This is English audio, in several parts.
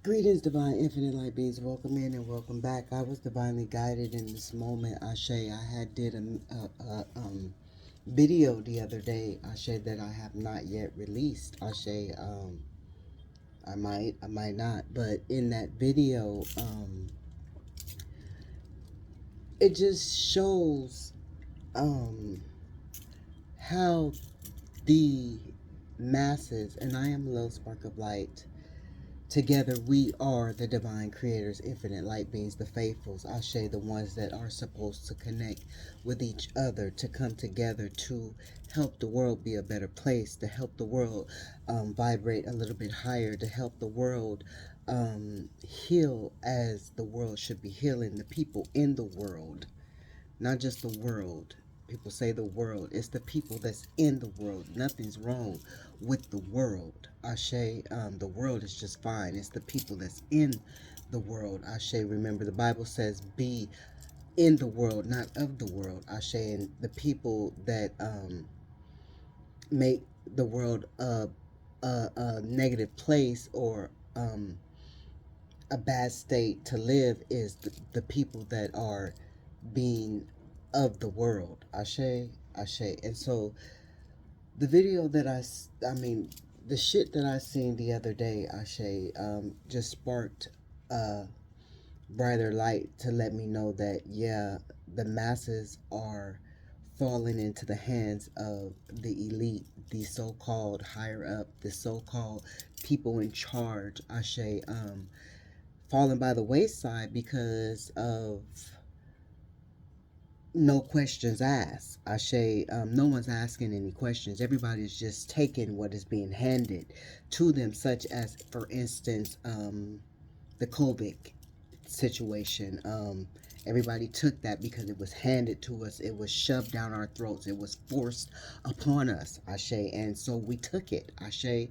Greetings, divine infinite light beings. Welcome in and welcome back. I was divinely guided in this moment. Ashe, I had did a video the other day. Ashe, that I have not yet released. Ashe, I might not. But in that video, it just shows how the masses, and I am a little spark of light. Together we are the divine creators, infinite light beings, the faithfuls, Ashe, the ones that are supposed to connect with each other, to come together to help the world be a better place, to help the world vibrate a little bit higher, to help the world heal as the world should be healing, the people in the world, not just the world. People say the world. It's the people that's in the world. Nothing's wrong with the world. Ashe, the world is just fine. It's the people that's in the world. Ashe, remember the Bible says be in the world, not of the world. Ashe, and the people that make the world a negative place or a bad state to live is the people that are being of the world. Ashe, Ashe. And so the video that I mean, the shit that I seen the other day, Ashe, just sparked a brighter light to let me know that, yeah, the masses are falling into the hands of the elite, the so-called higher up, the so-called people in charge, Ashe, falling by the wayside because of no questions asked. Ashe, no one's asking any questions. Everybody's just taking what is being handed to them, such as, for instance, the COVID situation. Everybody took that because it was handed to us. It was shoved down our throats. It was forced upon us, Ashe. And so we took it, Ashe.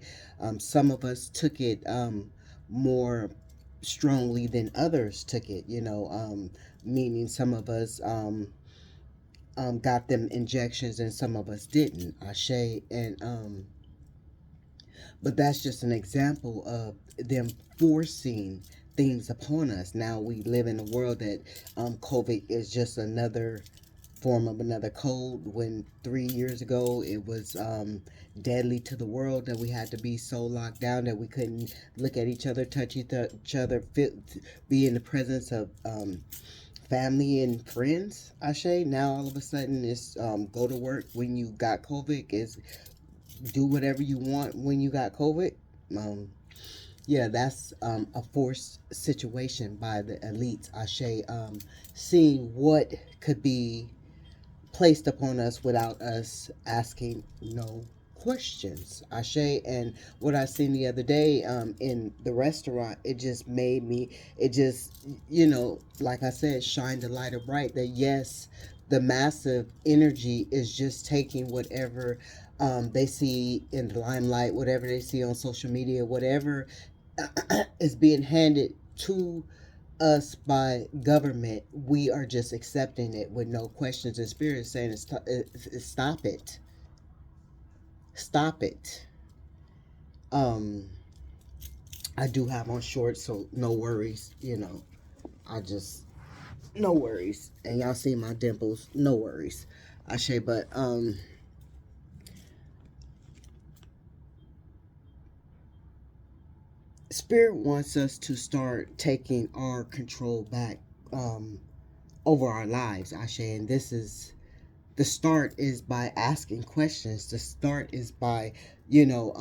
Some of us took it more strongly than others took it, meaning some of us got them injections and some of us didn't, Ashe. And but that's just an example of them forcing things upon us. Now we live in a world that COVID is just another form of another code, when 3 years ago it was deadly to the world, that we had to be so locked down that we couldn't look at each other, touch each other, be in the presence of family and friends, Ashe. Now all of a sudden it's go to work when you got COVID, is do whatever you want when you got COVID. Um, yeah, that's a forced situation by the elites, Ashe, seeing what could be placed upon us without us asking no questions, Ashe. And what I seen the other day in the restaurant, it just made me, it just, like I said, shined a light of bright that yes, the massive energy is just taking whatever they see in the limelight, whatever they see on social media, whatever is being handed to us by government, we are just accepting it with no questions. And spirit saying, stop it, stop it. Um, I do have on shorts, so no worries. I just no worries. And y'all see my dimples, no worries. I say, but spirit wants us to start taking our control back over our lives, Ashe. And this is the start is by asking questions. The start is by, you know,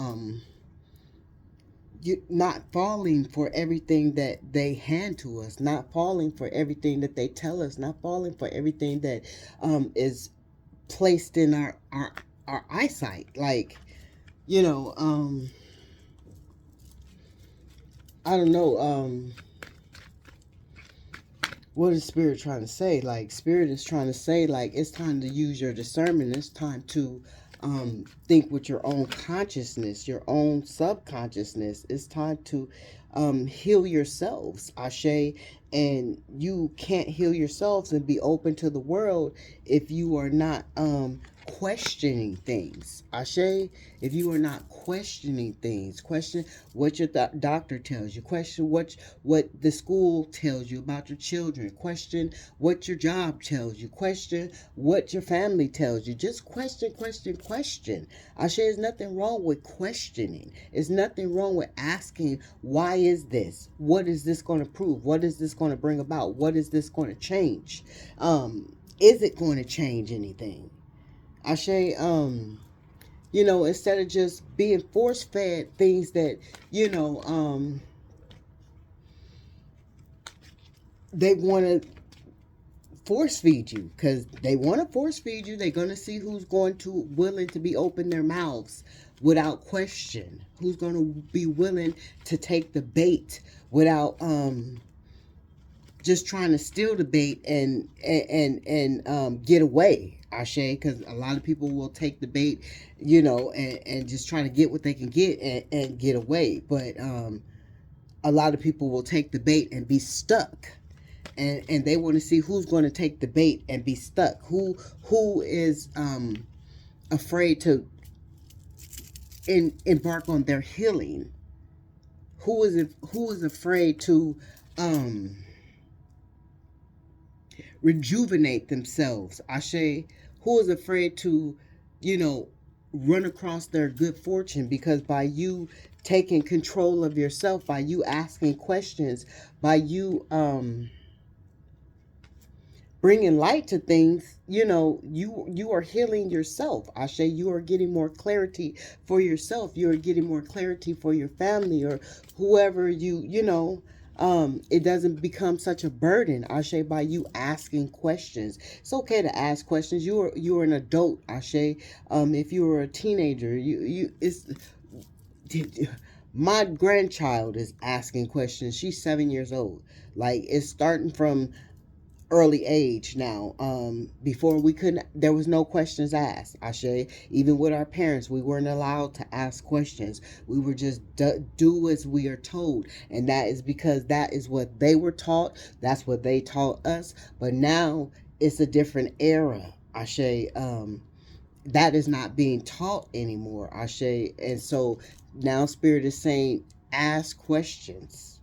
you not falling for everything that they hand to us, not falling for everything that they tell us, not falling for everything that is placed in our eyesight. Like, you know, I don't know, what is spirit trying to say? Like, spirit is trying to say, like, it's time to use your discernment. It's time to think with your own consciousness, your own subconsciousness. It's time to heal yourselves, Ashe. And you can't heal yourselves and be open to the world if you are not questioning things. Ashe, if you are not questioning things, question what your doctor tells you, question what the school tells you about your children, question what your job tells you, question what your family tells you. Just question, question, question. Ashe, there's nothing wrong with questioning. There's nothing wrong with asking, why is this? What is this going to prove? What is this going to bring about? What is this going to change? Is it going to change anything? Ashe, instead of just being force fed things that, they want to force feed you, because they want to force feed you. They're going to see who's going to willing to be open their mouths without question, who's going to be willing to take the bait without just trying to steal the bait and get away. Ashe, because a lot of people will take the bait, and just try to get what they can get and get away. But a lot of people will take the bait and be stuck. And they want to see who's going to take the bait and be stuck. Who is afraid to embark on their healing? Who is afraid to rejuvenate themselves? Ashe, who is afraid to, run across their good fortune? Because by you taking control of yourself, by you asking questions, by you bringing light to things, you are healing yourself. Ashe, you are getting more clarity for yourself. You are getting more clarity for your family or whoever it doesn't become such a burden. Ashe, by you asking questions. It's okay to ask questions. You are an adult. Ashe, if you were a teenager, it's my grandchild is asking questions. She's 7 years old. Like, it's starting from early age now. Before, there was no questions asked. Ashe, even with our parents, we weren't allowed to ask questions. We were just do as we are told, and that is because that is what they were taught. That's what they taught us. But now it's a different era. Ashe, that is not being taught anymore. Ashe, and so now Spirit is saying, ask questions.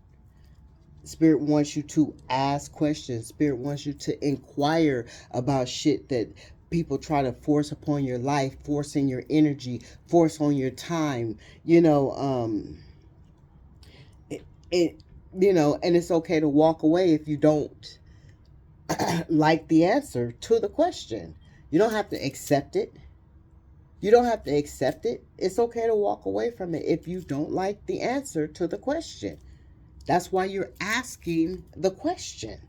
Spirit wants you to ask questions. Spirit wants you to inquire about shit that people try to force upon your life, forcing your energy, force on your time. It and it's okay to walk away if you don't like the answer to the question. You don't have to accept it. You don't have to accept it. It's okay to walk away from it if you don't like the answer to the question. That's why you're asking the question.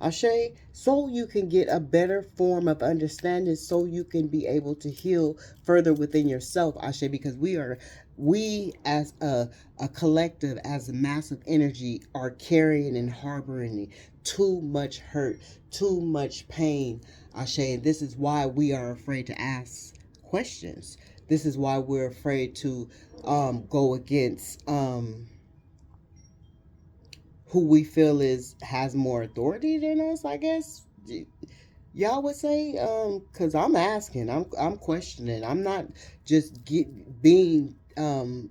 Ashe, so you can get a better form of understanding, so you can be able to heal further within yourself. Ashe, because we as a collective, as a massive energy, are carrying and harboring too much hurt, too much pain. Ashe, and this is why we are afraid to ask questions. This is why we're afraid to go against who we feel has more authority than us, I guess y'all would say. Because I'm asking, I'm questioning. I'm not just being I'm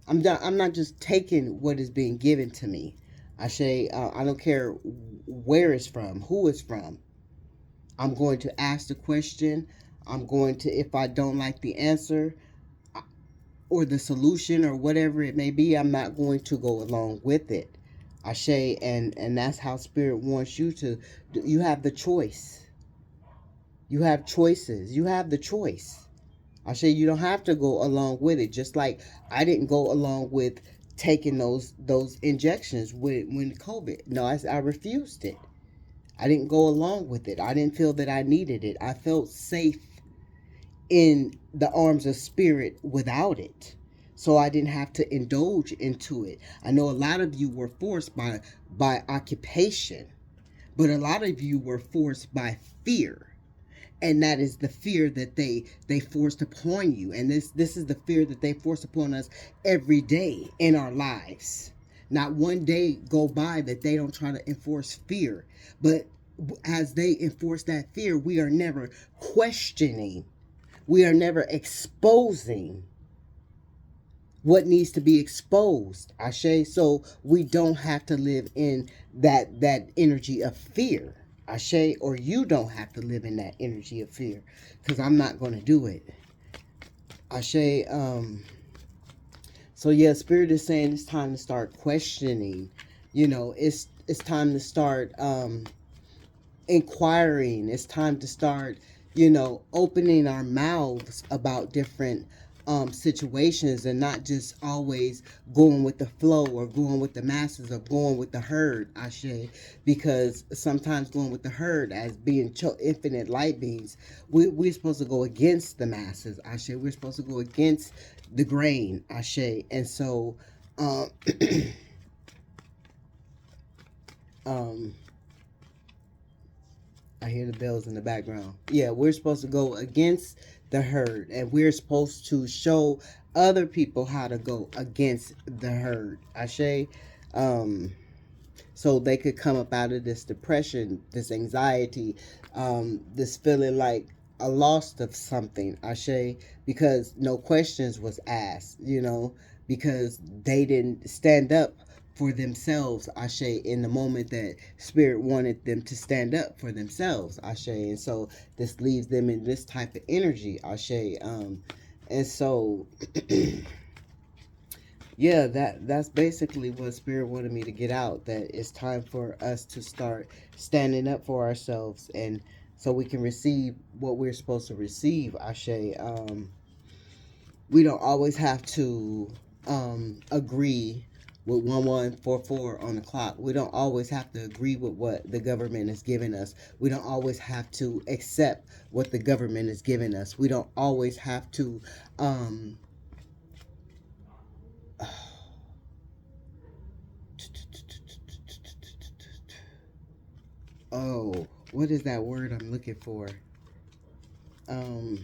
not just taking what is being given to me. I say, I don't care where it's from, who it's from. I'm going to ask the question. I'm going to, if I don't like the answer or the solution or whatever it may be, I'm not going to go along with it. Ashe, and that's how Spirit wants you to. You have the choice. You have choices. You have the choice. Ashe, you don't have to go along with it. Just like I didn't go along with taking those injections when COVID. No, I refused it. I didn't go along with it. I didn't feel that I needed it. I felt safe in the arms of Spirit without it. So I didn't have to indulge into it. I know a lot of you were forced by occupation, but a lot of you were forced by fear. And that is the fear that they forced upon you. And this is the fear that they force upon us every day in our lives. Not one day go by that they don't try to enforce fear. But as they enforce that fear, we are never questioning, we are never exposing what needs to be exposed, Ashe. So we don't have to live in that energy of fear, Ashe, or you don't have to live in that energy of fear, because I'm not going to do it, Ashe. So yeah, Spirit is saying it's time to start questioning. It's time to start inquiring. It's time to start, opening our mouths about different situations, and not just always going with the flow or going with the masses or going with the herd, Ashe. Because sometimes going with the herd, as being infinite light beings, we're supposed to go against the masses, Ashe. We're supposed to go against the grain, Ashe. And so, um, um, I hear the bells in the background. Yeah, we're supposed to go against the herd, and we're supposed to show other people how to go against the herd, Ashe. Um, so they could come up out of this depression, this anxiety, this feeling like a loss of something, Ashe, because no questions was asked, because they didn't stand up for themselves, Ashe, in the moment that Spirit wanted them to stand up for themselves, Ashe. And so this leaves them in this type of energy, Ashe. And so yeah, that's basically what Spirit wanted me to get out, that it's time for us to start standing up for ourselves, and so we can receive what we're supposed to receive, Ashe. We don't always have to agree with 1144 on the clock. We don't always have to agree with what the government is giving us. We don't always have to accept what the government is giving us. We don't always have to um oh, what is that word I'm looking for? Um,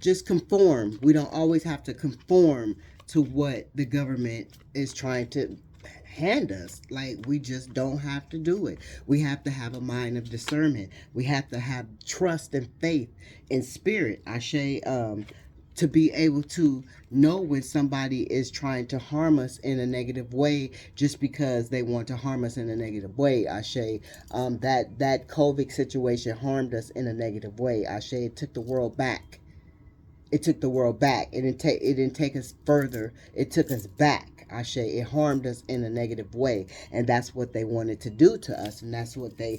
just conform. We don't always have to conform to what the government is trying to hand us. Like, we just don't have to do it. We have to have a mind of discernment. We have to have trust and faith in Spirit, Ashe, to be able to know when somebody is trying to harm us in a negative way just because they want to harm us in a negative way, Ashe. That COVID situation harmed us in a negative way, Ashe. It took the world back. It took the world back. It didn't take us further. It took us back, Ashe. It harmed us in a negative way, and that's what they wanted to do to us, and that's what they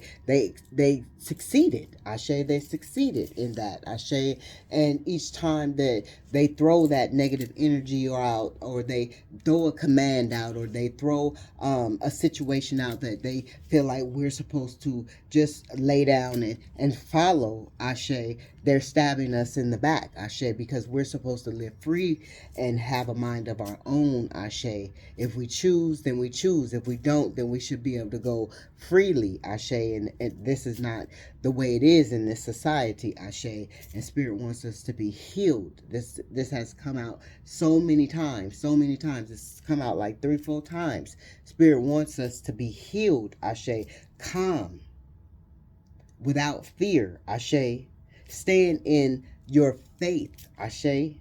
succeeded, Ashe. They succeeded in that, Ashe. And each time that they throw that negative energy out, or they throw a command out, or they throw a situation out that they feel like we're supposed to just lay down and follow, Ashe, they're stabbing us in the back, Ashe, because we're supposed to live free and have a mind of our own, Ashe. If we choose, then we choose. If we don't, then we should be able to go freely, Ashe. And this is not the way it is in this society, Ashe. And Spirit wants us to be healed. This has come out so many times, so many times. It's come out like 3-4 times. Spirit wants us to be healed, Ashe. Calm, without fear, Ashe. Staying in your faith, Ashe.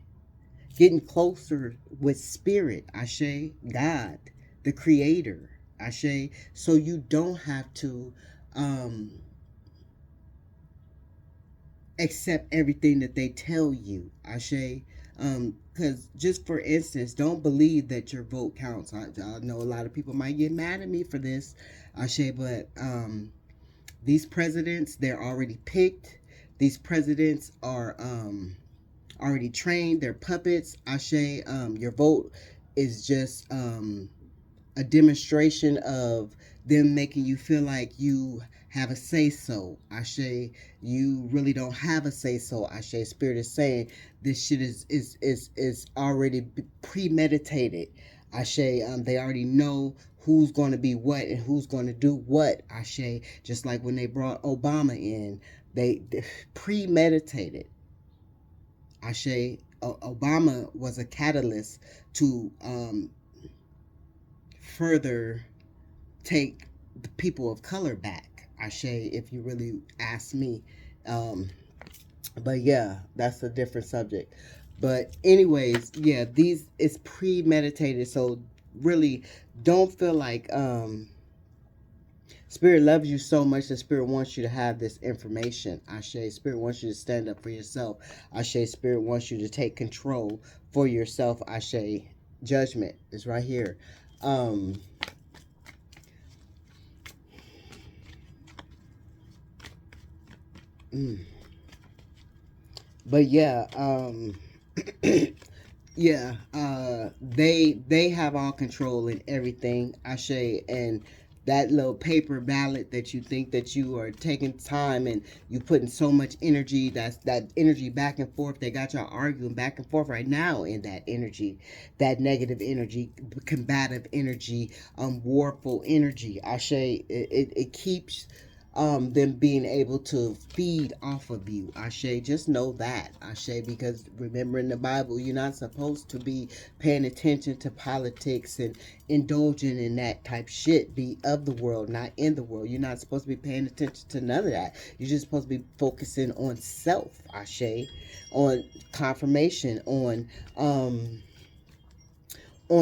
Getting closer with Spirit, Ashe. God, the Creator, Ashe. So you don't have to um, accept everything that they tell you, Ashe. Because just for instance, don't believe that your vote counts. I know a lot of people might get mad at me for this, Ashe, but these presidents, they're already picked. These presidents are already trained. They're puppets, Ashe. Your vote is just a demonstration of them making you feel like you have a say so, Ashe. You really don't have a say so, Ashe. Spirit is saying this shit is already premeditated, Ashe. They already know who's going to be what and who's going to do what, Ashe. Just like when they brought Obama in, they premeditated, Ashe. Obama was a catalyst to further take the people of color back, Ashe, if you really ask me. Um, but yeah, that's a different subject. But anyways, yeah, these it's premeditated, so really don't feel like Spirit loves you so much that Spirit wants you to have this information. Ashe, Spirit wants you to stand up for yourself. Ashe, Spirit wants you to take control for yourself. Ashe, judgment is right here. Um, mm. But yeah, yeah, they have all control in everything, Ashe, and that little paper ballot that you think that you are taking time and you putting so much energy, that's that energy back and forth. They got y'all arguing back and forth right now in that energy, that negative energy, combative energy, warful energy. Ashe, it keeps them being able to feed off of you. Ashe, just know that. Ashe, because remember in the Bible, you're not supposed to be paying attention to politics and indulging in that type shit. Be of the world, not in the world. You're not supposed to be paying attention to none of that. You're just supposed to be focusing on self, Ashe, on confirmation, on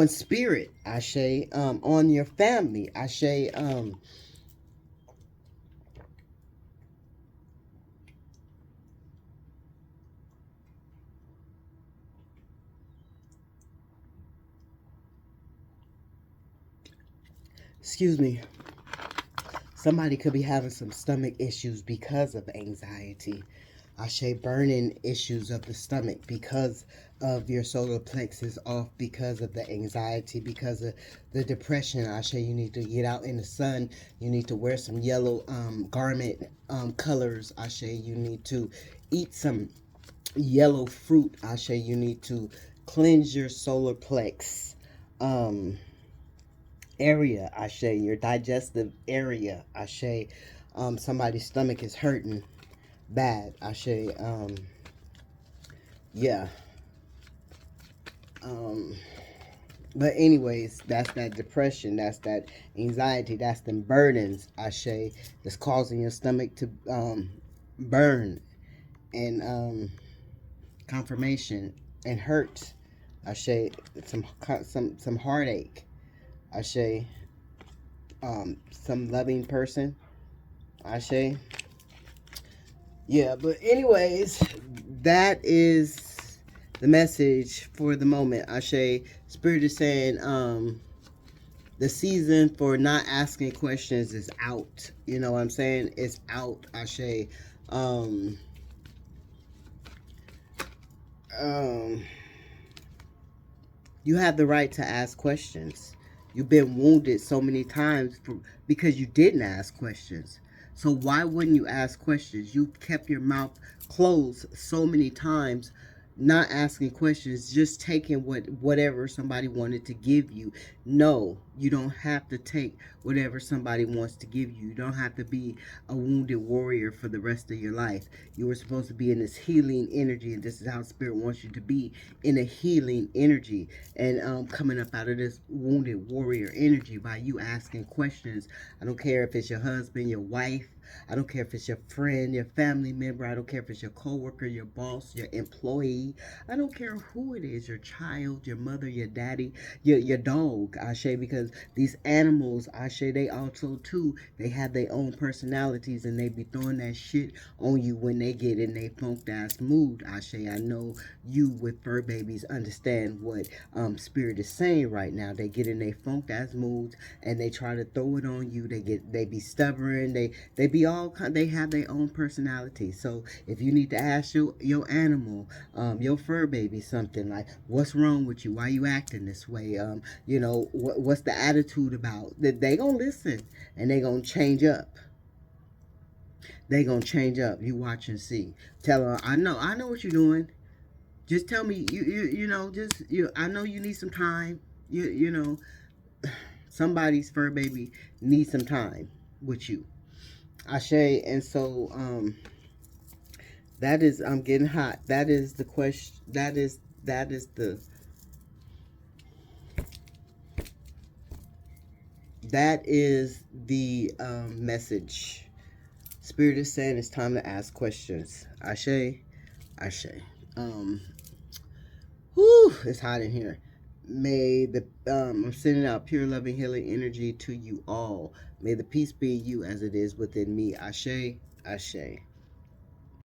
spirit, Ashe, on your family, Ashe, excuse me. Somebody could be having some stomach issues because of anxiety. Ashe, burning issues of the stomach because of your solar plexus off, because of the anxiety, because of the depression. Ashe, you need to get out in the sun. You need to wear some yellow garment colors. Ashe, you need to eat some yellow fruit. Ashe, you need to cleanse your solar plex. Area, Ashe, your digestive area, Ashe. Somebody's stomach is hurting bad, Ashe. Yeah. Um, but anyways, that's that depression, that's that anxiety, that's them burdens, Ashe, that's causing your stomach to burn and confirmation and hurt, Ashe. Some heartache, Ashe. Some loving person, Ashe. Yeah, but anyways, that is the message for the moment. Ashe, Spirit is saying, the season for not asking questions is out. You know what I'm saying? It's out, Ashe. Um, um, you have the right to ask questions. You've been wounded so many times because you didn't ask questions. So why wouldn't you ask questions? You kept your mouth closed so many times, not asking questions, just taking whatever somebody wanted to give you. No, you don't have to take whatever somebody wants to give you. You don't have to be a wounded warrior for the rest of your life. You were supposed to be in this healing energy, and this is how Spirit wants you to be, in a healing energy, and coming up out of this wounded warrior energy by you asking questions. I don't care if it's your husband, your wife. I don't care if it's your friend, your family member. I don't care if it's your coworker, your boss, your employee. I don't care who it is, your child, your mother, your daddy, your dog, Ashe, because these animals, Ashe, they also too, they have their own personalities, and they be throwing that shit on you when they get in their funked ass mood, Ashe. I know you with fur babies understand what Spirit is saying right now. They get in their funked ass moods and they try to throw it on you. They be stubborn. They be all, they have their own personality. So if you need to ask your animal, your fur baby, something like, what's wrong with you? Why you acting this way? What's the attitude about? They gonna listen, and they gonna change up. They gonna change up. You watch and see. Tell her, I know what you're doing. Just tell me, just I know you need some time. You know, somebody's fur baby needs some time with you, Ashe. And so that is, I'm getting hot. That is the question. That is the message. Spirit is saying it's time to ask questions. Ashe, Ashe. Um, Whew, it's hot in here. May the I'm sending out pure loving healing energy to you all. May the peace be in you as it is within me. Ashe, Ashe.